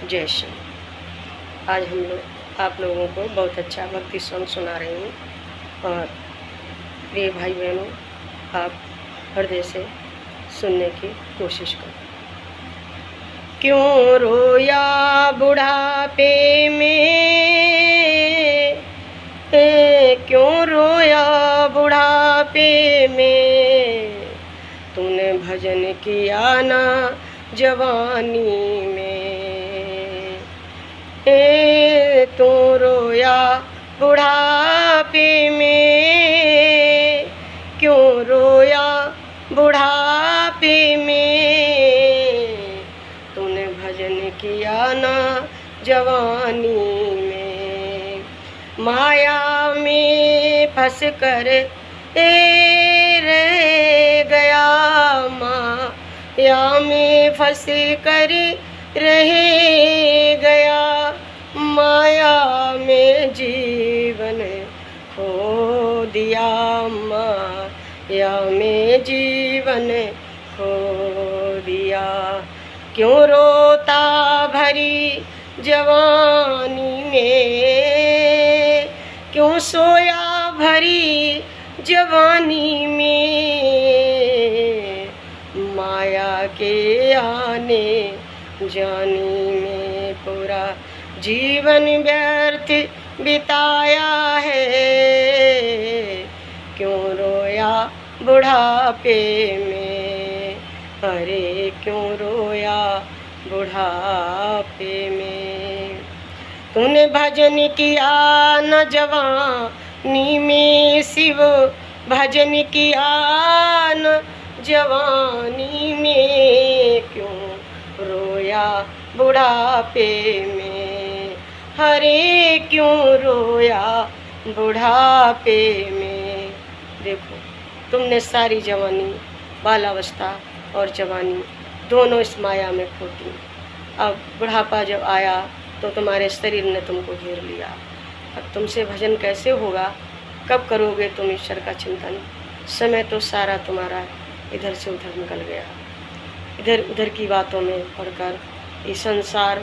जय श्री। आज हम लोग आप लोगों को बहुत अच्छा भक्ति सॉन्ग सुना रही हूँ और प्रिय भाई बहनों, आप हृदय से सुनने की कोशिश करो। क्यों रोया बुढ़ापे में, क्यों रोया बुढ़ापे में, तूने भजन किया ना जवानी में। तू रोया बुढ़ापे में, क्यों रोया बुढ़ापे में, तूने भजन किया ना जवानी में। माया में फंस कर रह गया, माया में फंस कर रह गया, माया में जीवन खो दिया, माया में जीवन खो दिया। क्यों रोता भरी जवानी में, क्यों सोया भरी जवानी में, माया के आने जानी में पूरा जीवन व्यर्थ बिताया है। क्यों रोया बुढ़ापे में, अरे क्यों रोया बुढ़ापे में। तूने भजन किया न जवानी में, शिव भजन किया न जवानी में, क्यों रोया बुढ़ापे में, हरे क्यों रोया बुढ़ापे में। देखो, तुमने सारी जवानी, बालावस्था और जवानी दोनों इस माया में खो दी। अब बुढ़ापा जब आया तो तुम्हारे शरीर ने तुमको घेर लिया। अब तुमसे भजन कैसे होगा? कब करोगे तुम ईश्वर का चिंतन? समय तो सारा तुम्हारा इधर से उधर निकल गया। इधर उधर की बातों में पढ़कर ये संसार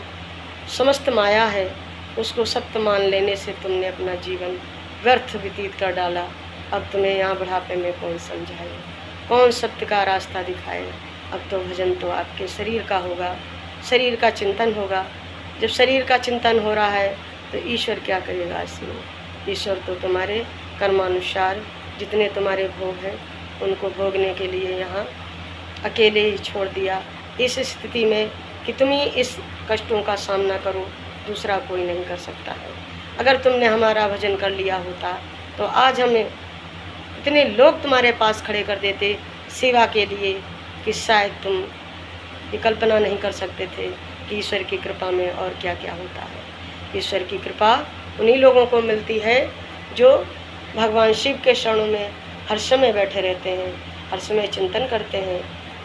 समस्त माया है, उसको सत्य मान लेने से तुमने अपना जीवन व्यर्थ व्यतीत कर डाला। अब तुम्हें यहाँ बुढ़ापे में कौन समझाए, कौन सत्य का रास्ता दिखाए? अब तो भजन तो आपके शरीर का होगा, शरीर का चिंतन होगा। जब शरीर का चिंतन हो रहा है तो ईश्वर क्या करेगा इसमें? ईश्वर तो तुम्हारे कर्मानुसार जितने तुम्हारे भोग हैं उनको भोगने के लिए यहाँ अकेले ही छोड़ दिया, इस स्थिति में कि तुम ही इस कष्टों का सामना करो, दूसरा कोई नहीं कर सकता है। अगर तुमने हमारा भजन कर लिया होता तो आज हमें इतने लोग तुम्हारे पास खड़े कर देते सेवा के लिए कि शायद तुम ये कल्पना नहीं कर सकते थे कि ईश्वर की कृपा में और क्या क्या होता है। ईश्वर की कृपा उन्हीं लोगों को मिलती है जो भगवान शिव के शरणों में हर समय बैठे रहते हैं, हर समय चिंतन करते हैं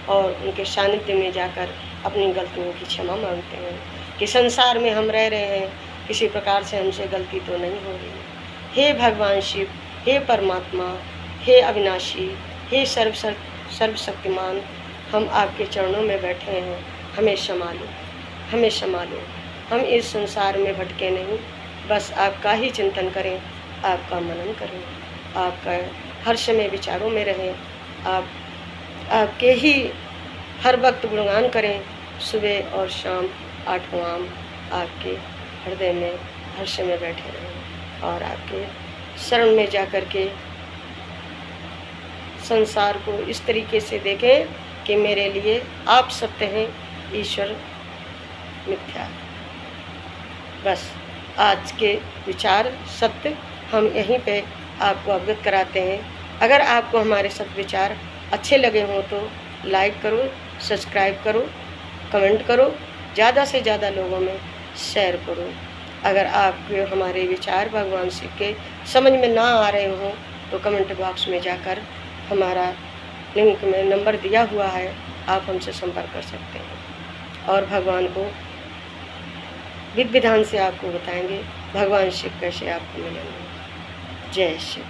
और उनके सानिध्य में जाकर अपनी गलतियों की क्षमा मांगते हैं कि संसार में हम रह रहे हैं, किसी प्रकार से हमसे गलती तो नहीं हो रही। हे भगवान शिव, हे परमात्मा, हे अविनाशी, हे सर्वशक्तिमान, हम आपके चरणों में बैठे हैं, हमें संभालो, हमें संभालो। हम इस संसार में भटके नहीं, बस आपका ही चिंतन करें, आपका मनन करें, आपका हर समय विचारों में रहें, आपके ही हर वक्त गुणगान करें, सुबह और शाम आठों आम आपके हृदय में हर समय बैठे रहें और आपके शरण में जाकर के संसार को इस तरीके से देखें कि मेरे लिए आप सत्य हैं, ईश्वर मिथ्या। बस आज के विचार सत्य हम यहीं पे आपको अवगत कराते हैं। अगर आपको हमारे सब विचार अच्छे लगे हों तो लाइक करो, सब्सक्राइब करो, कमेंट करो, ज़्यादा से ज़्यादा लोगों में शेयर करो। अगर आपके हमारे विचार भगवान शिव के समझ में ना आ रहे हों तो कमेंट बॉक्स में जाकर हमारा लिंक में नंबर दिया हुआ है, आप हमसे संपर्क कर सकते हैं और भगवान को विधि विधान से आपको बताएंगे भगवान शिव कैसे आपको मिलेंगे। जय शिव।